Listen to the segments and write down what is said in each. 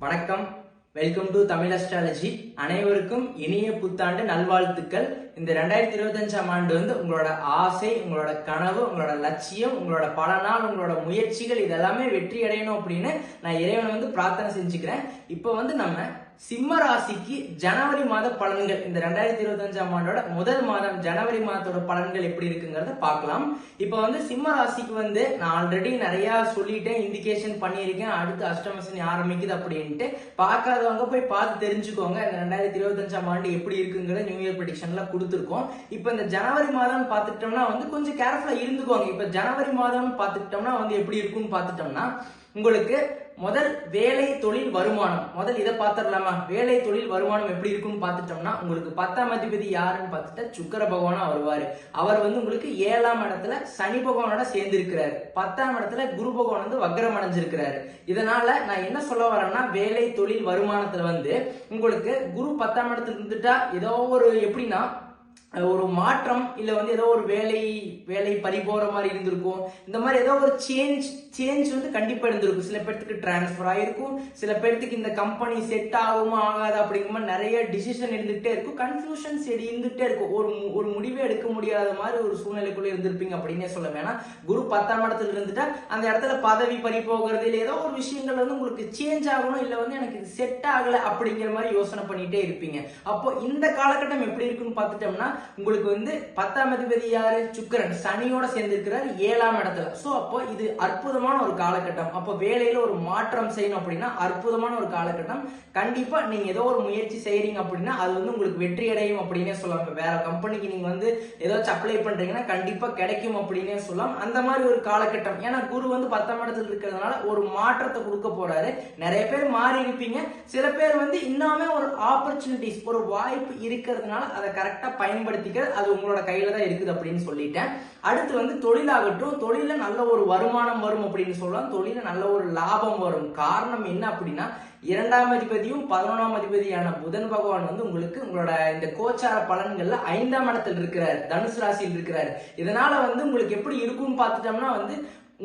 வணக்கம். Welcome to Tamil astrology. அனைவருக்கும் இனிய புத்தாண்டு நல்வாழ்த்துக்கள். இந்த 2025ஆம் ஆண்டு உங்களோட ஆசை, உங்களோட கனவு, உங்களோட லட்சியம், உங்களோட பல நாள் உங்களோட முயற்சிகள் இதெல்லாமே வெற்றி அடையணும் அப்படின்னு நான் இறைவனை பிரார்த்தனை செஞ்சுக்கிறேன். இப்போ நம்ம சிம்ம ராசிக்கு ஜனவரி மாத பலன்கள், இந்த 2025ஆம் ஆண்டோட முதல் மாதம் ஜனவரி மாதத்தோட பலன்கள் எப்படி இருக்குங்கிறத பார்க்கலாம். இப்போ சிம்ம ராசிக்கு நான் ஆல்ரெடி நிறைய சொல்லிட்டேன், இண்டிகேஷன் பண்ணியிருக்கேன். அடுத்து அஷ்டமசனி ஆரம்பிக்குது அப்படின்ட்டு பார்க்காதவங்க போய் பார்த்து தெரிஞ்சுக்கோங்க. இந்த 2025ஆம் ஆண்டு எப்படி இருக்குங்கிறத நியூ இயர் ப்ரெடிக்ஷன்ல கொடுத்துருக்கோம். இப்போ இந்த ஜனவரி மாதம் பார்த்துட்டோம்னா கொஞ்சம் கேர்ஃபுல்லா இருந்துக்கோங்க. இப்போ ஜனவரி மாதம் பார்த்துட்டோம்னா எப்படி இருக்குன்னு பார்த்துட்டோம்னா, உங்களுக்கு முதல் வேலை தொழில் வருமானம், முதல் இதை பார்த்துடலாமா? வேலை தொழில் வருமானம் எப்படி இருக்குன்னு பார்த்துட்டோம்னா, உங்களுக்கு 10ஆம் அதிபதி யாருன்னு பார்த்துட்டா சுக்கிர பகவானா வருவாரு. அவர் உங்களுக்கு 7ஆம் இடத்துல சனி பகவானோட சேர்ந்து இருக்கிறாரு. 10ஆம் இடத்துல குரு பகவான் வக்ரம் அடைஞ்சிருக்கிறாரு. இதனால நான் என்ன சொல்ல வரேன்னா, வேலை தொழில் வருமானத்துல உங்களுக்கு குரு 10ஆம் இடத்துல இருந்துட்டா ஏதோ ஒரு எப்படின்னா ஒரு மாற்றம் இல்ல ஏதோ ஒரு வேலை பறி போற மாதிரி இருந்திருக்கும். இந்த மாதிரி ஏதோ ஒரு சேஞ்ச் கண்டிப்பா இருந்திருக்கும். சில பேருக்கு டிரான்ஸ்பர் ஆயிருக்கும், சில பேருக்கு இந்த கம்பெனி செட் ஆகுமா ஆகாது அப்படிங்கிற மாதிரி நிறைய டிசிஷன் இருந்துகிட்டே இருக்கும், கன்ஃபியூஷன்ஸ் இருந்துகிட்டே இருக்கும். ஒரு முடிவே எடுக்க முடியாத மாதிரி ஒரு சூழ்நிலைக்குள்ள இருந்திருப்பீங்க அப்படின்னே சொல்ல வேணாம். குரு 10ஆம் இடத்துல இருந்துட்டா அந்த இடத்துல பதவி பறி போகிறது இல்ல ஏதோ ஒரு விஷயங்கள் உங்களுக்கு சேஞ்ச் ஆகணும், இல்ல எனக்கு செட் ஆகல அப்படிங்கிற மாதிரி யோசனை பண்ணிட்டே இருப்பீங்க. அப்போ இந்த காலகட்டம் எப்படி இருக்குன்னு பார்த்துட்டோம்னா, உங்களுக்கு 10ஆம் அதிபதி யாரு? சுக்கிரன் சனியோட சேர்ந்து இருக்கிறார் 7ஆம் இடத்துல. சோ அப்போ இது அற்புதமான ஒரு காலகட்டம். அப்போ வேலையில ஒரு மாற்றம் செய்யணும் அப்படின்னா அற்புதமான ஒரு காலகட்டம். கண்டிப்பா நீங்க ஏதோ ஒரு முயற்சி செய்யறீங்க அப்படின்னா அது உங்களுக்கு வெற்றி அடையும் அப்படின்னே சொல்லலாம். வேற கம்பெனிக்கு நீங்க ஏதாச்சும் அப்ளை பண்றீங்கன்னா கண்டிப்பா கிடைக்கும் அப்படின்னே சொல்லலாம். அந்த மாதிரி ஒரு காலகட்டம். ஏன்னா குரு 10ஆம் இடத்துல இருக்கிறதுனால ஒரு மாற்றத்தை கொடுக்க போறாரு. நிறைய பேர் மாறி இருப்பீங்க, சில பேர் இன்னுமே ஒரு ஆப்பர்ச்சுனிட்டிஸ், ஒரு வாய்ப்பு இருக்கிறதுனால அதை கரெக்டா பயன்படுத்திக்கிறது அது உங்களோட கையில தான் இருக்குது அப்படின்னு சொல்லிட்டேன். அடுத்து தொழிலாகட்டும், தொழில நல்ல ஒரு வருமானம் வரும் அப்படின்னு சொல்லலாம். தொழில நல்ல ஒரு லாபம் வரும். காரணம் என்ன அப்படின்னா, 2ஆம் அதிபதியும் 11ஆம் அதிபதியான புதன் பகவான் உங்களுக்கு உங்களோட இந்த கோச்சார பலன்கள்ல 5ஆம் இடத்துல இருக்கிறார், தனுசு ராசியில் இருக்கிறார். இதனால உங்களுக்கு எப்படி இருக்கும்னு பார்த்துட்டோம்னா,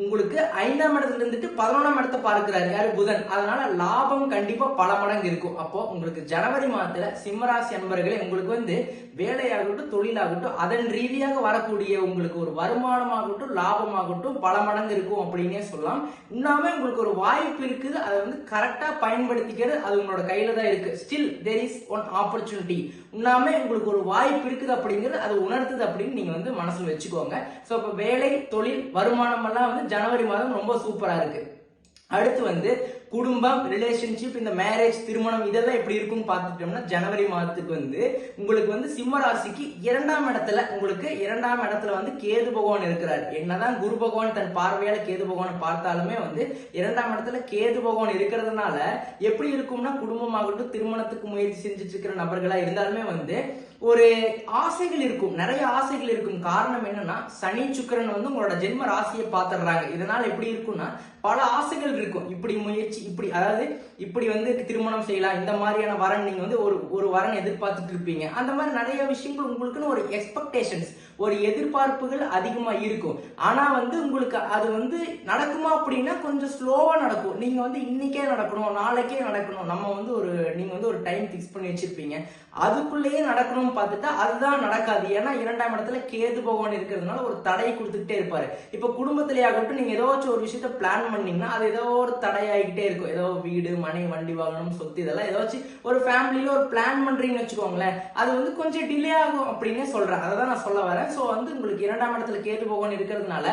உங்களுக்கு 5ஆம் இடத்துல இருந்துட்டு 11ஆம் இடத்தை பார்க்கிறாரு யாரு? புதன். அதனால லாபம் கண்டிப்பா பல மடங்கு இருக்கும். அப்போ உங்களுக்கு ஜனவரி மாதத்துல சிம்மராசி அன்பர்களே, உங்களுக்கு வேலையாகட்டும் தொழிலாகட்டும் அதன் ரீதியாக வரக்கூடிய உங்களுக்கு ஒரு வருமானமாகட்டும் லாபமாகட்டும் பல மடங்கு இருக்கும் அப்படின்னே சொல்லலாம். இன்னுமே உங்களுக்கு ஒரு வாய்ப்பு இருக்குது, அதை கரெக்டா பயன்படுத்திக்கிறது அது உங்களோட கையில தான் இருக்கு. Still there is one opportunity. இன்னுமே உங்களுக்கு ஒரு வாய்ப்பு இருக்குது அப்படிங்கிறது அது உணர்த்துது அப்படின்னு நீங்க மனசுல வச்சுக்கோங்க. சோ இப்ப வேலை தொழில் வருமானம் எல்லாம் ஜனவரி மாதம் ரொம்ப சூப்பரா இருக்கு. அடுத்து குடும்பம், ரிலேஷன்ஷிப், இந்த மேரேஜ், திருமணம் இதெல்லாம் எப்படி இருக்கும்னு பார்த்துட்டோம்னா, ஜனவரி மாதத்துக்கு உங்களுக்கு சிம்ம ராசிக்கு 2ஆம் இடத்துல உங்களுக்கு 2ஆம் இடத்துல கேது பகவான் இருக்கிறார். என்னதான் குரு பகவான் தன் பார்வையால கேது பகவான் பார்த்தாலுமே 2ஆம் இடத்துல கேது பகவான் இருக்கிறதுனால எப்படி இருக்கும்னா, குடும்பமாகட்டும் திருமணத்துக்கு முயற்சி செஞ்சுட்டு இருக்கிற நபர்களா இருந்தாலுமே ஒரு ஆசைகள் இருக்கும், நிறைய ஆசைகள் இருக்கும். காரணம் என்னன்னா, சனி சுக்கிரன் உங்களோட ஜென்ம ராசியை பார்த்துடுறாங்க. இதனால எப்படி இருக்கும்னா, பல ஆசைகள் இருக்கும். இப்படி முயற்சி, இப்படி அதாவது இப்படி திருமணம் செய்யலாம், இந்த மாதிரியான வரன் நீங்க ஒரு வரன் எதிர்பார்த்துட்டு இருப்பீங்க. அந்த மாதிரி நிறைய விஷயங்கள் உங்களுக்குன்னு ஒரு எக்ஸ்பெக்டேஷன்ஸ், ஒரு எதிர்பார்ப்புகள் அதிகமா இருக்கும். ஆனா உங்களுக்கு அது நடக்குமா அப்படின்னா கொஞ்சம் ஸ்லோவா நடக்கும். நீங்க இன்னைக்கே நடக்கணும், நாளைக்கே நடக்கணும், நம்ம நீங்க ஒரு டைம் பிக்ஸ் பண்ணி வச்சிருப்பீங்க, அதுக்குள்ளேயே நடக்கணும் பார்த்துட்டா அதுதான் நடக்காது. ஏன்னா 2ஆம் இடத்துல கேது பகவான் இருக்கிறதுனால ஒரு தடை கொடுத்துட்டே இருப்பாரு. இப்ப குடும்பத்திலே ஆகட்டும், நீங்க ஏதாச்சும் ஒரு விஷயத்த பிளான் பண்ணீங்கன்னா அது ஏதோ ஒரு தடையாகிட்டே இருக்கும். ஏதோ வீடு, மனை, வண்டி, வாகனம், சொத்து இதெல்லாம் ஏதாச்சும் ஒரு ஃபேமிலியில ஒரு பிளான் பண்றீங்கன்னு வச்சுக்கோங்களேன், அது கொஞ்சம் டிலே ஆகும் அப்படின்னே சொல்றேன். அதை தான் நான் சொல்ல வரேன். சோ உங்களுக்கு 2ஆம் இடத்துல கேது பகவான் இருக்கிறதுனால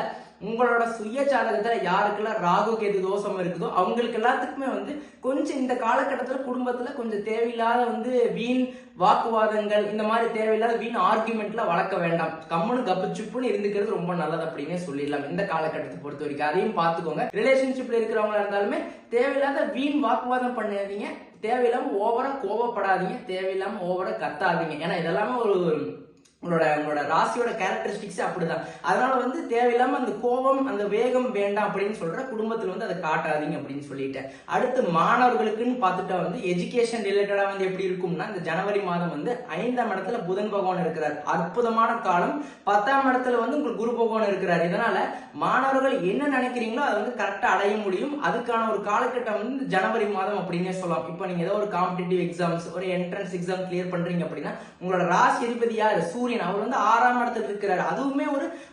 உங்களோட சுய ஜாதகத்துல யாருக்கெல்லாம் ராகு கேது தோஷம் இருக்குதோ அவங்களுக்கு எல்லாத்துக்குமே கொஞ்சம் இந்த காலகட்டத்துல குடும்பத்துல கொஞ்சம் தேவையில்லாத வீண் வாக்குவாதங்கள், இந்த மாதிரி தேவையில்லாத வீண் ஆர்குமெண்ட்ல வளர்க்க வேண்டாம். கம்முன்னு கப்புச்சுப்புன்னு இருந்துக்கிறது ரொம்ப நல்லது அப்படின்னே சொல்லிடலாம் இந்த காலகட்டத்தை பொறுத்த வரைக்கும். அதையும் பார்த்துக்கோங்க. ரிலேஷன்ஷிப்ல இருக்கிறவங்களா இருந்தாலுமே தேவையில்லாத வீண் வாக்குவாதம் பண்ணாதீங்க, தேவையில்லாம ஓவரா கோவப்படாதீங்க, தேவையில்லாம ஓவரா கத்தாதீங்க. ஏன்னா இதெல்லாமே உங்களோட ராசியோட கேரக்டரிஸ்டிக்ஸ் அப்படிதான். அதனால வந்து தேவையில்லாம அந்த கோபம் அந்த வேகம் வேண்டாம் அப்படின்னு சொல்ற குடும்பத்துல வந்து அதை காட்டாதீங்க அப்படின்னு சொல்லிட்டேன். அடுத்து மாணவர்களுக்குன்னு பார்த்துட்டா வந்து எஜுகேஷன் ரிலேட்டடா வந்து எப்படி இருக்கும்னா, இந்த ஜனவரி மாதம் வந்து 5ஆம் இடத்துல புதன் பகவான் இருக்கிறார். அற்புதமான காலம். 10ஆம் இடத்துல வந்து உங்களுக்கு குரு பகவான் இருக்கிறார். இதனால மாணவர்கள் என்ன நினைக்கிறீங்களோ அதை வந்து கரெக்டா அடைய முடியும். அதுக்கான ஒரு காலகட்டம் வந்து ஜனவரி மாதம் அப்படின்னே சொல்லலாம். இப்போ நீங்க ஏதோ ஒரு காம்படிட்டிவ் எக்ஸாம்ஸ், ஒரு என்ட்ரன்ஸ் எக்ஸாம் கிளியர் பண்றீங்க அப்படின்னா உங்களோட ராசி அதிபதி யாரு? சூரியன். அவர் வந்து 6ஆம் இடத்துல இருக்கிறார். அதுவுமே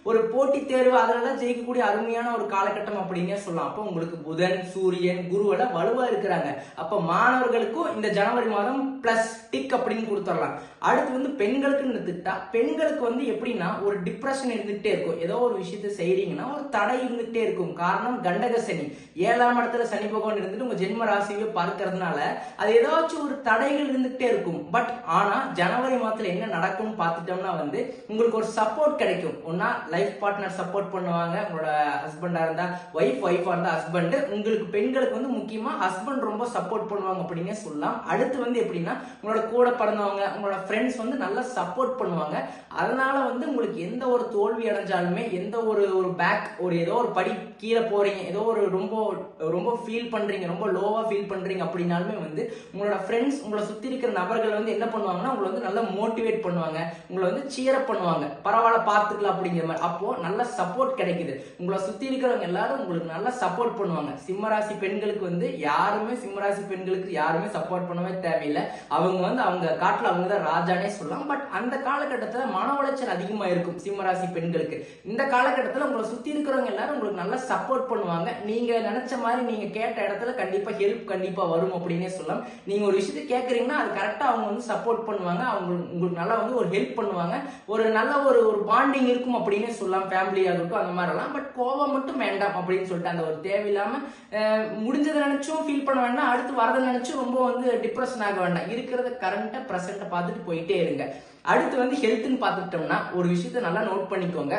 ஒரு போட்டி தேர்வு, அதெல்லாம் ஜெயிக்கக்கூடிய அருமையான ஒரு காலகட்டம் அப்படின்னே சொல்லலாம். அப்போ உங்களுக்கு புதன், சூரியன், குரு எல்லாம் வலுவா இருக்கிறாங்க. அப்ப மாணவர்களுக்கும் இந்த ஜனவரி மாதம் பிளஸ் டிக் அப்படின்னு கொடுத்துடலாம். அடுத்து வந்து பெண்களுக்குன்னு எடுத்துக்கிட்டா, பெண்களுக்கு வந்து எப்படின்னா ஒரு டிப்ரெஷன் இருந்துகிட்டே இருக்கும். ஏதோ ஒரு விஷயத்த செய்றீங்கன்னா ஒரு தடை இருந்துகிட்டே இருக்கும். காரணம் கண்டக சனி. 7ஆம் இடத்துல சனி பகவான் இருந்துட்டு உங்க ஜென்ம ராசியை பார்க்கறதுனால அது ஏதாச்சும் ஒரு தடைகள் இருந்துகிட்டே இருக்கும். பட் ஆனா ஜனவரி மாதத்துல என்ன நடக்கும்னு பார்த்துட்டோம்னா வந்து உங்களுக்கு ஒரு சப்போர்ட் கிடைக்கும். ஒன்னா லைஃப் பார்ட்னர் சப்போர்ட் பண்ணுவாங்க. உங்களோட ஹஸ்பண்டா இருந்தா ஒய்ஃபா இருந்தா ஹஸ்பண்ட். உங்களுக்கு பெண்களுக்கு வந்து முக்கியமா ஹஸ்பண்ட் ரொம்ப சப்போர்ட் பண்ணுவாங்க அப்படின்னே சொல்லலாம். அடுத்து வந்து எப்படின்னா உங்களோட கூட பிறந்தவங்க, உங்களோட ஃப்ரெண்ட்ஸ் வந்து நல்லா சப்போர்ட் பண்ணுவாங்க. அதனால வந்து உங்களுக்கு எந்த ஒரு தோல்வி அடைஞ்சாலுமே, எந்த ஒரு பேக் ஏதோ ஒரு படி கீழே போறீங்க, ஏதோ ஒரு ரொம்ப ஃபீல் பண்றீங்க, ரொம்ப லோவா ஃபீல் பண்றீங்க அப்படின்னாலுமே வந்து உங்களோட ஃப்ரெண்ட்ஸ், உங்களை சுத்தி இருக்கிற நபர்கள் வந்து என்ன பண்ணுவாங்கன்னா உங்களை வந்து நல்லா மோட்டிவேட் பண்ணுவாங்க, உங்களை வந்து சீர் அப் பண்ணுவாங்க. பரவாயில்ல பார்த்துக்கலாம் அப்படிங்கிற மாதிரி. அப்போ நல்ல சப்போர்ட் கிடைக்குது. உங்களை சுத்தி இருக்கிறவங்க எல்லாரும் உங்களுக்கு நல்லா சப்போர்ட் பண்ணுவாங்க. சிம்மராசி பெண்களுக்கு வந்து சிம்மராசி பெண்களுக்கு யாருமே சப்போர்ட் பண்ணவே தேவையில்லை. அவங்க வந்து அவங்க காட்டுல அவங்க தான் ராஜானே சொல்லலாம். பட் அந்த காலகட்டத்துல மன உளைச்சல் அதிகமா இருக்கும் சிம்மராசி பெண்களுக்கு. இந்த காலகட்டத்துல உங்களை சுத்தி இருக்கிறவங்க எல்லாரும் உங்களுக்கு நல்லா சப்போர்ட் பண்ணுவாங்க. நீங்க நினைச்ச மாதிரி நீங்க கேட்ட இடத்துல கண்டிப்பா ஹெல்ப் கண்டிப்பா வரும் அப்படின்னே சொல்லலாம். நீங்க ஒரு விஷயத்தை கேட்கறீங்கன்னா அது கரெக்டா அவங்க வந்து சப்போர்ட் பண்ணுவாங்க. உங்களுக்கு நல்லா வந்து ஒரு ஹெல்ப் பண்ணுவாங்க. ஒரு நல்ல ஒரு பாண்டிங் இருக்கும் அப்படின்னே சொல்லலாம். ஃபேமிலி ஆகட்டும் அந்த மாதிரி எல்லாம். பட் கோபம் மட்டும் வேண்டாம் அப்படின்னு சொல்லிட்டு அந்த ஒரு தேவையில்லாம முடிஞ்சதை நினைச்சும் ஃபீல் பண்ண வேண்டாம். அடுத்து வரதை நினைச்சும் ரொம்ப வந்து டிப்ரெஷன் ஆக வேண்டாம். இருக்கிறத கரண்ட்டா பிரசன்ட்டை பார்த்துட்டு போயிட்டே இருங்க. அடுத்து வந்து ஹெல்த்னு பார்த்துட்டோம்னா ஒரு விஷயத்த நல்லா நோட் பண்ணிக்கோங்க.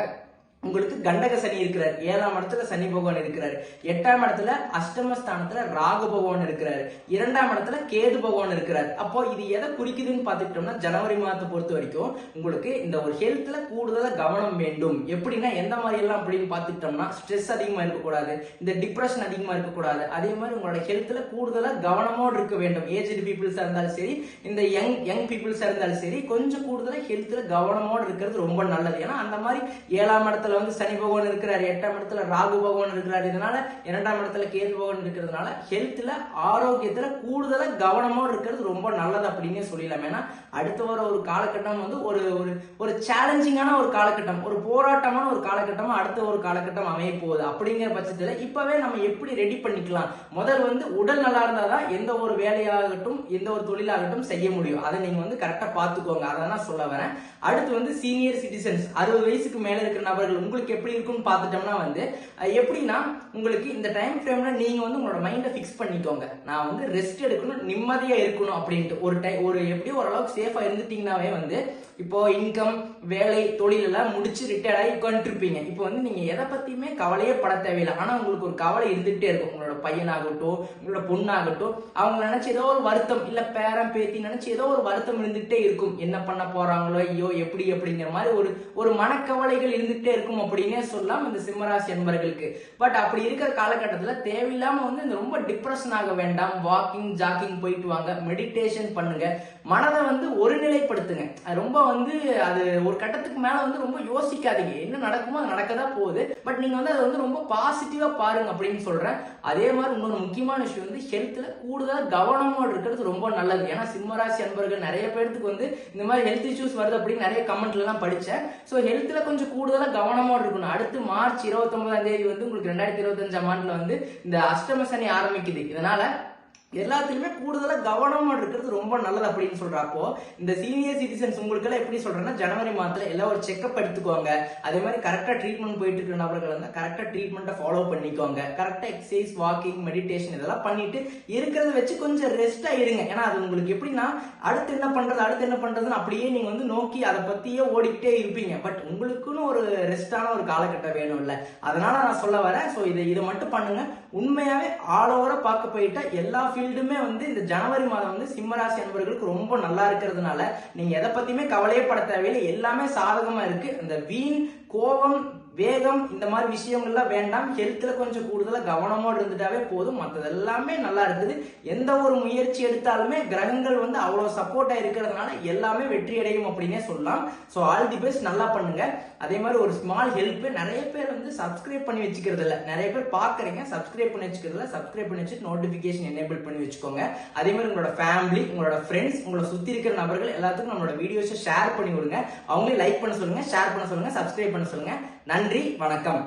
உங்களுக்கு கண்டக சனி இருக்கிறார். 7ஆம் இடத்துல சனி பகவான் இருக்கிறார். 8ஆம் இடத்துல அஷ்டமஸ்தானத்துல ராகு பகவான் இருக்கிறார். 2ஆம் இடத்துல கேது பகவான் இருக்கிறார். அப்போ இது எதை குறிக்குதுன்னு பார்த்துக்கிட்டோம்னா ஜனவரி மாதத்தை பொறுத்த வரைக்கும் உங்களுக்கு இந்த ஒரு ஹெல்த்ல கூடுதலா கவனம் வேண்டும். எப்படின்னா எந்த மாதிரி எல்லாம் அப்படின்னு பார்த்துக்கிட்டோம்னா ஸ்ட்ரெஸ் அதிகமா இருக்கக்கூடாது, இந்த டிப்ரெஷன் அதிகமா இருக்கக்கூடாது. அதே மாதிரி உங்களோட ஹெல்த்ல கூடுதலா கவனமோடு இருக்க வேண்டும். ஏஜ்டு பீப்புள்ஸா இருந்தாலும் சரி, இந்த யங் பீப்புள்ஸா இருந்தாலும் சரி, கொஞ்சம் கூடுதலா ஹெல்த்ல கவனமோடு இருக்கிறது ரொம்ப நல்லது. ஏன்னா அந்த மாதிரி 7ஆம் இடத்துல வந்து சனி பகவான் இருக்கிறார், 8ஆம் இடத்துல ராகு பகவான் இருக்கிறார். இதனால 2ஆம் இடத்துல கேது பகவான் இருக்கிறதுனால ஹெல்த்ல ஆரோக்கியத்துல கூடுதலா கவனமோடு இருக்கிறது ரொம்ப நல்லது அப்படின்னே சொல்லலாம். ஏன்னா அடுத்து வர ஒரு காலகட்டம் வந்து ஒரு சேலஞ்சிங்கான ஒரு காலகட்டம், ஒரு போராட்டமான ஒரு காலகட்டமா அடுத்த ஒரு காலகட்டம் அமைய போகுது. அப்படிங்கிற பட்சத்துல இப்பவே நம்ம எப்படி ரெடி பண்ணிக்கலாம்? முதல் வந்து உடல் நல்லா இருந்தாதான் எந்த ஒரு வேலையாகட்டும் எந்த ஒரு தொழிலாகட்டும் செய்ய முடியும். அதை நீங்க வந்து கரெக்டா பாத்துக்கோங்க. அதான் சொல்ல வரேன். அடுத்து வந்து சீனியர் சிட்டிசன்ஸ், 60 வயசுக்கு மேல இருக்கிற நபர்கள் உங்களுக்கு எப்படி இருக்குன்னு பார்த்துட்டோம்னா வந்து எப்படின்னா உங்களுக்கு இந்த டைம் ஃப்ரேம்ல நீங்க வந்து உங்களோட மைண்டை ஃபிக்ஸ் பண்ணிக்கோங்க. நான் வந்து ரெஸ்ட் எடுக்கணும், நிம்மதியா இருக்கணும் அப்படின்ட்டு ஒரு எப்படியும் ஓரளவுக்கு சேஃபா இருந்துட்டீங்கன்னாவே வந்து இப்போ இன்கம், வேலை, தொழில் எல்லாம் முடிச்சு ரிட்டையர்ட் ஆகி உட்காந்துருப்பீங்க. இப்போ வந்து நீங்க எதை பத்தியுமே கவலையே பட தேவையில்லை. ஆனா உங்களுக்கு ஒரு கவலை இருந்துகிட்டே இருக்கும். உங்களோட பையனாகட்டும் உங்களோட பொண்ணாகட்டும் அவங்க நினைச்சு ஏதோ ஒரு வருத்தம், இல்ல பேரன் பேத்தி நினைச்சு ஏதோ ஒரு வருத்தம் இருந்துகிட்டே இருக்கும். என்ன பண்ண போறாங்களோ, ஐயோ எப்படி அப்படிங்கிற மாதிரி ஒரு மனக்கவலைகள் இருந்துகிட்டே இருக்கும் அப்படின்னே சொல்லலாம் இந்த சிம்மராசி என்பர்களுக்கு. பட் அப்படி இருக்கிற காலகட்டத்துல தேவையில்லாம வந்து இந்த ரொம்ப டிப்ரெஷன் ஆக வேண்டாம். வாக்கிங், ஜாக்கிங் போயிட்டு வாங்க, மெடிடேஷன் பண்ணுங்க, மனதை வந்து ஒருநிலைப்படுத்துங்க. ரொம்ப வந்து அது ஒரு கட்டத்துக்கு மேல வந்து ரொம்ப யோசிக்காதீங்க. என்ன நடக்குமோ அது நடக்கதான் போகுது. பட் நீங்க வந்து அதை வந்து ரொம்ப பாசிட்டிவா பாருங்க அப்படின்னு சொல்றேன். அதே மாதிரி இன்னொரு முக்கியமான விஷயம் வந்து ஹெல்த்ல கூடுதலா கவனமோடு இருக்கிறது ரொம்ப நல்லது. ஏன்னா சிம்மராசி அன்பர்கள் நிறைய பேருக்கு வந்து இந்த மாதிரி ஹெல்த் இஷ்யூஸ் வருது அப்படின்னு நிறைய கமெண்ட்ல எல்லாம் படிச்சேன். சோ ஹெல்த்ல கொஞ்சம் கூடுதலா கவனமோடு இருக்கணும். அடுத்து மார்ச் 29ஆம் தேதி வந்து உங்களுக்கு 2025ஆம் ஆண்டுல வந்து இந்த அஷ்டம சனி ஆரம்பிக்குது. இதனால எல்லாத்துலயுமே கூடுதலா கவனமா இருக்கிறது ரொம்ப நல்லது அப்படின்னு சொல்றப்போ இந்த சீனியர் சிட்டிசன்ஸ் உங்களுக்கு எல்லாம் எப்படி சொல்றேன்னா ஜனவரி மாதத்துல எல்லாம் ஒரு செக்அப் எடுத்துக்கோங்க. அதே மாதிரி கரெக்டா ட்ரீட்மெண்ட் போயிட்டு இருக்கிற நபர்கள் இருந்தா கரெக்டா ட்ரீட்மெண்ட்டை ஃபாலோ பண்ணிக்கோங்க. கரெக்டா எக்ஸசைஸ், வாக்கிங், மெடிடேஷன் இதெல்லாம் பண்ணிட்டு இருக்கிறத வச்சு கொஞ்சம் ரெஸ்டா இருங்க. ஏன்னா அது உங்களுக்கு எப்படின்னா அடுத்து என்ன பண்றதுன்னு அப்படியே நீங்க வந்து நோக்கி அதை பத்தியே ஓடிக்கிட்டே இருப்பீங்க. பட் உங்களுக்குன்னு ஒரு ரெஸ்டான ஒரு காலகட்டம் வேணும் இல்ல, அதனால நான் சொல்ல வரேன். ஸோ இதை மட்டும் பண்ணுங்க. உண்மையாவே ஆல் ஓவரா பார்க்க போயிட்டா எல்லா ஃபீல்டுமே வந்து இந்த ஜனவரி மாதம் வந்து சிம்மராசி அன்பர்களுக்கு ரொம்ப நல்லா இருக்கிறதுனால நீங்க எதை பத்தியுமே கவலையே பட தேவையில்லை. எல்லாமே சாதகமா இருக்கு. இந்த வீண் கோபம் வேகம் இந்த மாதிரி விஷயங்கள்லாம் வேண்டாம். ஹெல்த்ல கொஞ்சம் கூடுதலா கவனமோடு இருந்துட்டாவே போதும். மற்றது எல்லாமே நல்லா இருக்குது. எந்த ஒரு முயற்சி எடுத்தாலுமே கிரகங்கள் வந்து அவ்வளவு சப்போர்ட்டா இருக்கிறதுனால எல்லாமே வெற்றி அடையும் அப்படின்னே சொல்லலாம். ஸோ ஆல் தி பெஸ்ட், நல்லா பண்ணுங்க. அதே மாதிரி ஒரு ஸ்மால் ஹெல்ப், நிறைய பேர் வந்து சப்ஸ்கிரைப் பண்ணி வச்சுக்கிறது இல்லை. நிறைய பேர் பாக்குறீங்க, சப்ஸ்கிரைப் பண்ணி வச்சுக்கிறது இல்லை. சப்ஸ்கிரைப் பண்ணி வச்சு நோட்டிபிகேஷன் எனேபிள் பண்ணி வச்சுக்கோங்க. அதே மாதிரி உங்களோட ஃபேமிலி, உங்களோட ஃப்ரெண்ட்ஸ், உங்களை சுத்தி இருக்கிற நபர்கள் எல்லாத்துக்கும் நம்மளோட வீடியோஸை ஷேர் பண்ணி விடுங்க. அவங்களே லைக் பண்ண சொல்லுங்க, ஷேர் பண்ண சொல்லுங்க, சப்ஸ்கிரைப் பண்ண சொல்லுங்க. நன்றி, வணக்கம்.